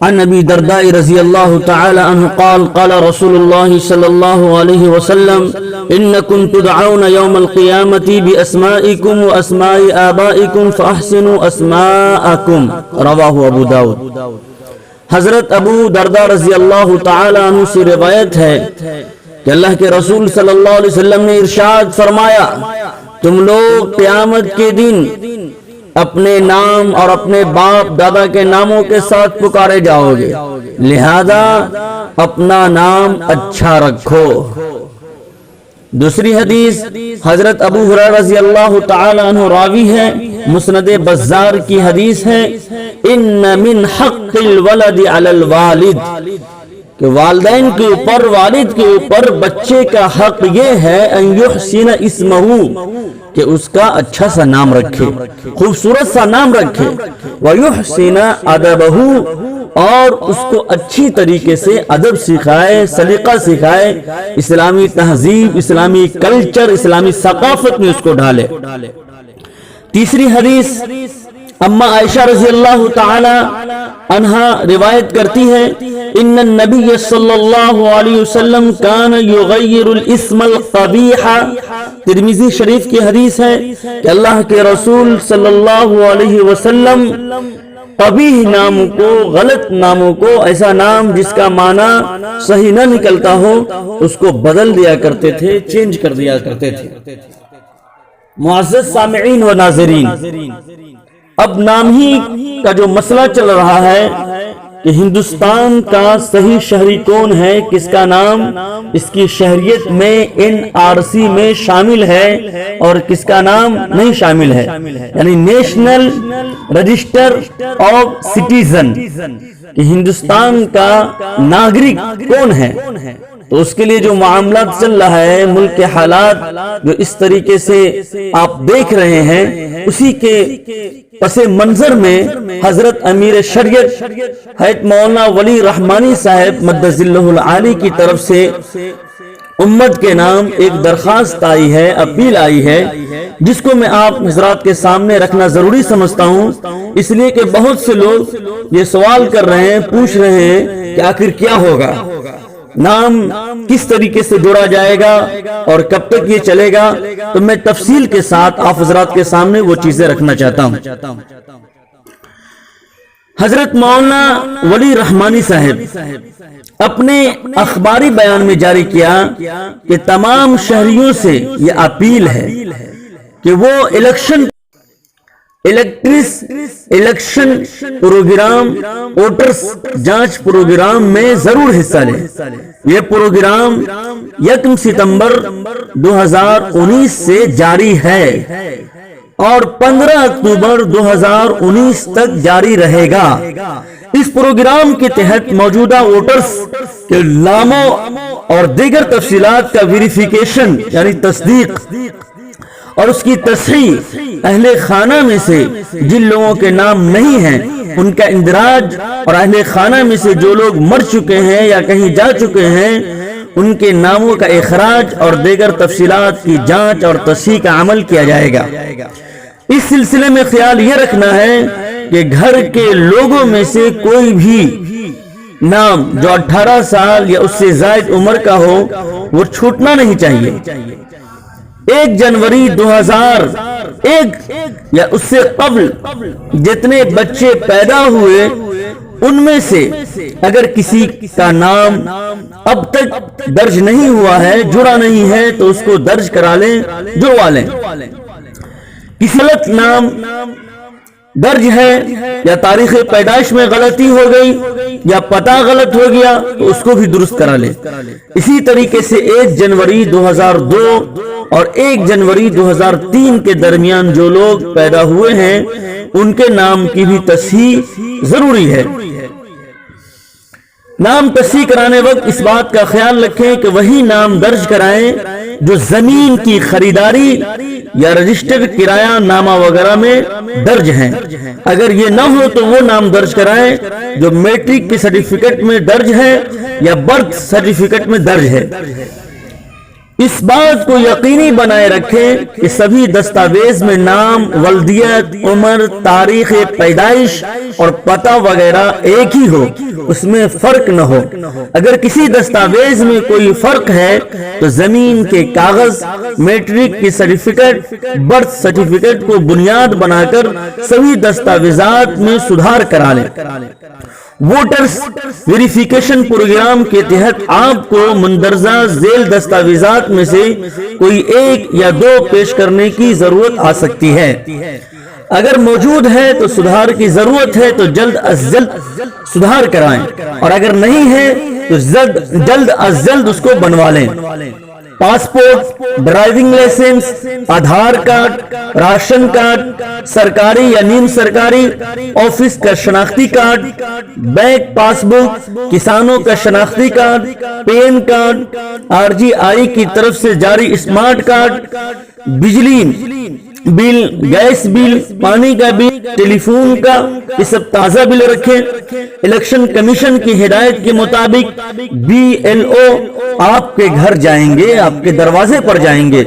عن ابی درداء رضی اللہ تعالی عنہ قال قال رسول اللہ صلی اللہ علیہ وسلم انکم تدعون یوم القیامت باسمائکم واسماء آبائکم فاحسنوا اسماءکم رواہ ابو داود۔ حضرت ابو درداء رضی اللہ تعالی عنہ سے روایت ہے کہ اللہ کے رسول صلی اللہ علیہ وسلم نے ارشاد فرمایا، تم لوگ قیامت کے دن اپنے نام اور اپنے باپ دادا کے ناموں کے ساتھ پکارے جاؤ گے، لہذا اپنا نام اچھا رکھو۔ دوسری حدیث حضرت ابو ہریرہ رضی اللہ تعالی عنہ راوی ہے، مسند بزار کی حدیث ہے، ان من حق الولد علی الوالد، کہ والدین کے اوپر، والد کے اوپر بچے کا حق یہ ہے ان یحسن اسمہ، کہ اس کا اچھا سا نام رکھے، خوبصورت سا نام رکھے، ویحسن ادبہ، اور اس کو اچھی طریقے سے ادب سکھائے، سلیقہ سکھائے، اسلامی تہذیب، اسلامی کلچر، اسلامی ثقافت میں اس کو ڈالے۔ تیسری حدیث اما عائشہ رضی اللہ تعالی عنہا روایت کرتی ہے، ان النبی صلی اللہ علیہ وسلم کان یغیر الاسم القبیح، ترمذی شریف کی حدیث ہے کہ اللہ کے رسول صلی اللہ علیہ وسلم قبیح نام کو، غلط ناموں کو، ایسا نام جس کا معنی صحیح نہ نکلتا ہو، اس کو بدل دیا کرتے تھے، چینج کر دیا کرتے تھے۔ معزز سامعین و ناظرین، اب نام ہی کا جو مسئلہ چل رہا ہے کہ ہندوستان کا صحیح شہری کون ہے، کس کا نام اس کی شہریت میں NRC میں شامل ہے اور کس کا نام نہیں شامل ہے، یعنی نیشنل رجسٹر آف سٹیزن، کہ ہندوستان کا ناگرک کون ہے۔ تو اس کے لیے جو معاملات چل رہا ہے، ملک کے حالات جو اس طریقے سے آپ دیکھ رہے ہیں، اسی کے پس منظر میں حضرت امیر شریعت حضرت مولانا ولی رحمانی صاحب مدظ اللہ العالی کی طرف سے امت کے نام ایک درخواست آئی ہے، اپیل آئی ہے، جس کو میں آپ حضرات کے سامنے رکھنا ضروری سمجھتا ہوں، اس لیے کہ بہت سے لوگ یہ سوال کر رہے ہیں، پوچھ رہے ہیں کہ آخر کیا ہوگا، نام کس طریقے سے جوڑا جائے گا اور کب تک یہ چلے گا۔ تو میں تفصیل کے ساتھ آپ حضرات کے سامنے وہ چیزیں رکھنا چاہتا ہوں۔ حضرت مولانا ولی رحمانی صاحب اپنے اخباری بیان میں جاری کیا کہ تمام شہریوں سے یہ اپیل ہے کہ وہ الیکشن پروگرام، ووٹرز جانچ پروگرام میں ضرور حصہ لیں۔ یہ پروگرام 1 ستمبر 2019 سے جاری ہے اور 15 اکتوبر 2019 تک جاری رہے گا۔ اس پروگرام کے تحت موجودہ ووٹرز کے ناموں اور دیگر تفصیلات کا ویریفیکیشن یعنی تصدیق اور اس کی تصحیح، اہل خانہ میں سے جن لوگوں کے نام نہیں ہیں ان کا اندراج، اور اہل خانہ میں سے جو لوگ مر چکے ہیں یا کہیں جا چکے ہیں ان کے ناموں کا اخراج اور دیگر تفصیلات کی جانچ اور تصحیح کا عمل کیا جائے گا۔ اس سلسلے میں خیال یہ رکھنا ہے کہ گھر کے لوگوں میں سے کوئی بھی نام جو 18 سال یا اس سے زائد عمر کا ہو وہ چھوٹنا نہیں چاہیے۔ 1 جنوری 2001 یا اس سے قبل جتنے بچے پیدا ہوئے ان میں سے اگر کسی کا نام اب تک درج نہیں ہوا ہے، جڑا نہیں ہے، تو اس کو درج کرا لیں، جڑوا لیں۔ کسی غلط نام درج ہے یا تاریخ پیدائش میں غلطی ہو گئی یا پتہ غلط ہو گیا تو اس کو بھی درست کرا لیں۔ اسی طریقے سے 1 جنوری 2002 اور 1 جنوری 2003 کے درمیان جو لوگ پیدا ہوئے ہیں ان کے نام کی بھی تصحیح ضروری ہے۔ نام تصحیح کرانے وقت اس بات کا خیال رکھیں کہ وہی نام درج کرائیں جو زمین کی خریداری یا رجسٹر کرایہ نامہ وغیرہ میں درج ہیں۔ اگر یہ نہ ہو تو وہ نام درج کرائیں جو میٹرک کے سرٹیفکیٹ میں درج ہے یا برتھ سرٹیفکیٹ میں درج ہے۔ اس بات کو یقینی بنائے رکھیں کہ سبھی دستاویز میں نام، ولدیت، عمر، تاریخ پیدائش اور پتہ وغیرہ ایک ہی ہو، اس میں فرق نہ ہو۔ اگر کسی دستاویز میں کوئی فرق ہے تو زمین کے کاغذ، میٹرک کی سرٹیفکیٹ، برتھ سرٹیفکیٹ کو بنیاد بنا کر سبھی دستاویزات میں سدھار کرا لیں۔ ووٹرز ویریفیکیشن پروگرام کے تحت آپ کو مندرجہ ذیل دستاویزات میں سے کوئی ایک یا دو پیش کرنے کی ضرورت آ سکتی ہے۔ اگر موجود ہے تو سدھار کی ضرورت ہے تو جلد از جلد سدھار کرائیں، اور اگر نہیں ہے تو جلد از جلد اس کو بنوا لیں۔ Passport, driving licence, Aadhaar card, ration card, سرکاری یا نیم سرکاری آفس کا شناختی کارڈ، بینک پاس بک، کسانوں کا شناختی کارڈ، پین کارڈ، RGI کی طرف سے جاری اسمارٹ کارڈ، بجلی بل، گیس بل، پانی کا بل، ٹیلی فون کا، یہ سب تازہ بل رکھیں۔ الیکشن کمیشن کی ہدایت کے مطابق BLO آپ کے گھر جائیں گے، آپ کے دروازے پر جائیں گے،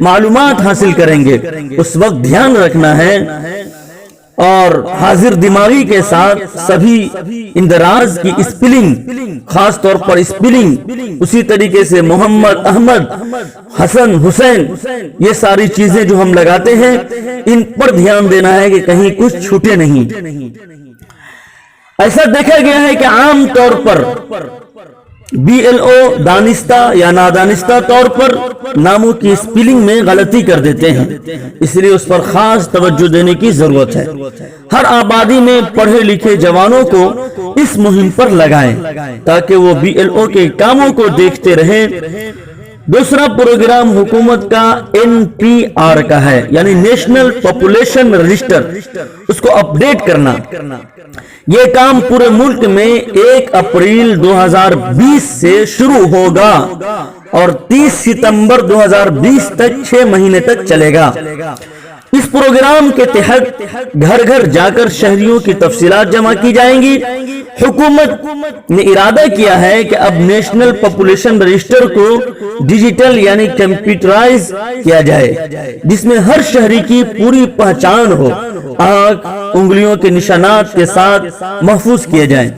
معلومات حاصل کریں گے۔ اس وقت دھیان رکھنا ہے اور حاضر دماغی کے ساتھ سبھی اندراج کی اسپیلنگ، خاص طور پر اسپیلنگ اسی طریقے سے محمد، احمد، حسن، حسین، یہ ساری چیزیں جو ہم لگاتے ہیں ان پر دھیان دینا ہے کہ کہیں کچھ چھوٹے نہیں۔ ایسا دیکھا گیا ہے کہ عام طور پر BLO دانستہ یا نادانستہ طور پر ناموں کی اسپیلنگ میں غلطی کر دیتے ہیں، اس لیے اس پر خاص توجہ دینے کی ضرورت ہے۔ ہر آبادی میں پڑھے لکھے جوانوں کو اس مہم پر لگائیں تاکہ وہ BLO کے کاموں کو دیکھتے رہیں۔ دوسرا پروگرام حکومت کا NPR کا ہے، یعنی نیشنل پاپولیشن رجسٹر، اس کو اپ ڈیٹ کرنا۔ یہ کام پورے ملک میں 1 اپریل 2020 سے شروع ہوگا اور 30 ستمبر 2020 تک 6 مہینے تک چلے گا۔ اس پروگرام کے تحت گھر گھر جا کر شہریوں کی تفصیلات جمع کی جائیں گی۔ حکومت نے ارادہ کیا ہے کہ اب نیشنل پاپولیشن رجسٹر کو ڈیجیٹل یعنی کمپیوٹرائز کیا جائے، جس میں ہر شہری کی پوری پہچان ہو، آنکھ، انگلیوں کے نشانات کے ساتھ محفوظ کیے جائیں۔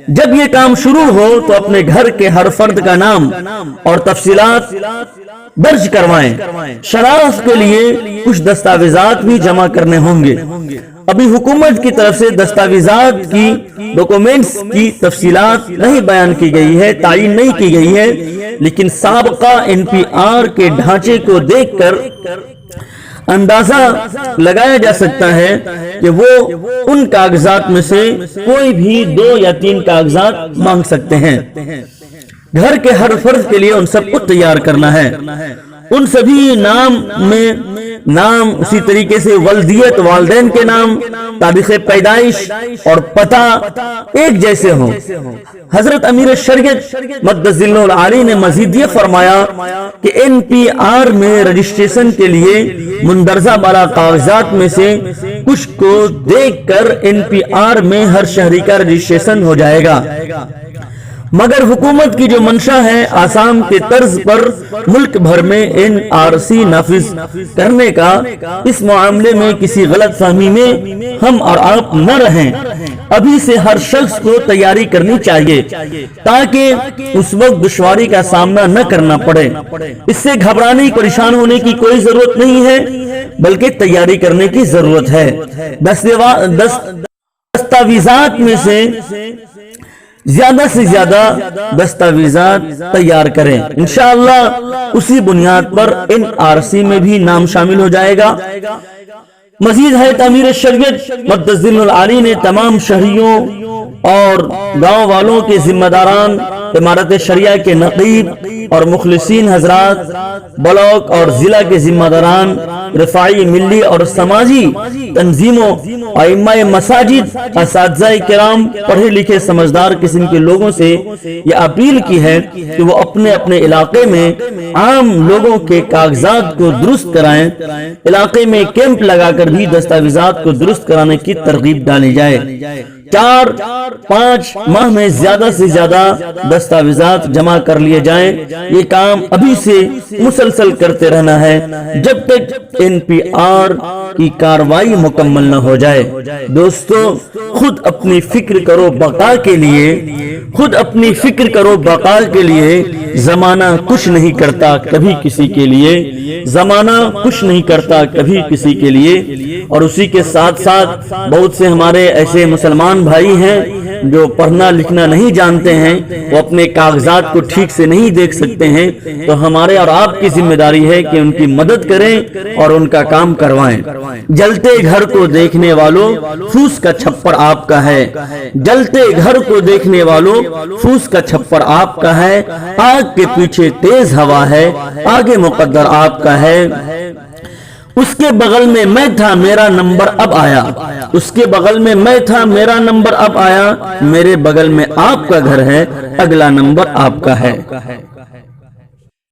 جب یہ کام شروع ہو تو اپنے گھر کے ہر فرد کا نام اور تفصیلات درج کروائیں۔ شناخت کے لیے کچھ دستاویزات بھی جمع کرنے ہوں گے۔ ابھی حکومت کی طرف سے دستاویزات کی، ڈاکومنٹس کی تفصیلات نہیں بیان کی گئی ہے، تعین نہیں کی گئی ہے، لیکن سابقہ NPR کے ڈھانچے کو دیکھ کر اندازہ لگایا جا سکتا ہے کہ وہ ان کاغذات میں سے کوئی بھی 2 یا 3 کاغذات مانگ سکتے ہیں۔ گھر کے ہر فرد کے لیے ان سب کو تیار کرنا ہے۔ ان سبھی نام میں نام، اسی طریقے سے ولدیت، والدین کے نام، تاریخ پیدائش اور پتہ ایک جیسے ہوں۔ حضرت امیر شریعت مقدس ذلہ العالی نے مزید یہ فرمایا کہ NPR میں رجسٹریشن کے لیے مندرجہ بالا کاغذات میں سے کچھ کو دیکھ کر NPR میں ہر شہری کا رجسٹریشن ہو جائے گا، مگر حکومت کی جو منشا ہے آسام کے طرز پر ملک بھر میں NRC نافذ کرنے کا، اس معاملے میں کسی غلط فہمی میں ہم اور آپ نہ رہیں۔ ابھی سے ہر شخص کو تیاری کرنی چاہیے تاکہ اس وقت دشواری کا سامنا نہ کرنا پڑے۔ اس سے گھبرانے، پریشان ہونے کی کوئی ضرورت نہیں ہے، بلکہ تیاری کرنے کی ضرورت ہے۔ دستاویزات میں سے زیادہ سے زیادہ دستاویزات تیار کریں، انشاءاللہ اسی بنیاد پر NRC میں بھی نام شامل ہو جائے گا۔ مزید ہے امیر شریعت مقدس ذلہ العالی نے تمام شہریوں اور گاؤں والوں کے ذمہ داران، امارت شریعہ کے نقیب اور مخلصین حضرات، بلاک اور ضلع کے ذمہ داران، رفاعی، ملی اور سماجی تنظیموں، ائمہ مساجد، اساتذہ کرام، پڑھے لکھے سمجھدار قسم کے لوگوں سے یہ اپیل کی ہے کہ وہ اپنے اپنے علاقے میں عام لوگوں کے کاغذات کو درست کرائیں۔ علاقے میں کیمپ لگا کر بھی دستاویزات کو درست کرانے کی ترغیب ڈالی جائے۔ 4-5 ماہ میں زیادہ سے زیادہ دستاویزات جمع کر لیے جائیں. یہ کام ابھی سے مسلسل کرتے رہنا ہے جب تک NPR کی کاروائی مکمل نہ ہو جائے. دوستو خود اپنی فکر کرو بقا کے لیے، خود اپنی فکر کرو بقا کے لیے. زمانہ کچھ نہیں کرتا کبھی کسی کے لیے، زمانہ کچھ نہیں کرتا کبھی کسی کے لیے. اور اسی کے ساتھ ساتھ بہت سے ہمارے ایسے مسلمان بھائی ہیں جو پڑھنا لکھنا نہیں جانتے ہیں، وہ اپنے کاغذات کو ٹھیک سے نہیں دیکھ سکتے ہیں. تو ہمارے اور آپ کی ذمہ داری ہے کہ ان کی مدد کریں اور ان کا کام کروائیں. جلتے گھر کو دیکھنے والوں پھوس کا چھپر آپ کا ہے، جلتے گھر کو دیکھنے والوں پھوس کا چھپر آپ کا ہے. آگ کے پیچھے تیز ہوا ہے، آگے مقدر آپ کا ہے. اس کے بغل میں میں تھا میرا نمبر اب آیا، اس کے بغل میں میں تھا میرا نمبر اب آیا. میرے بغل میں آپ کا گھر ہے، اگلا نمبر آپ کا ہے.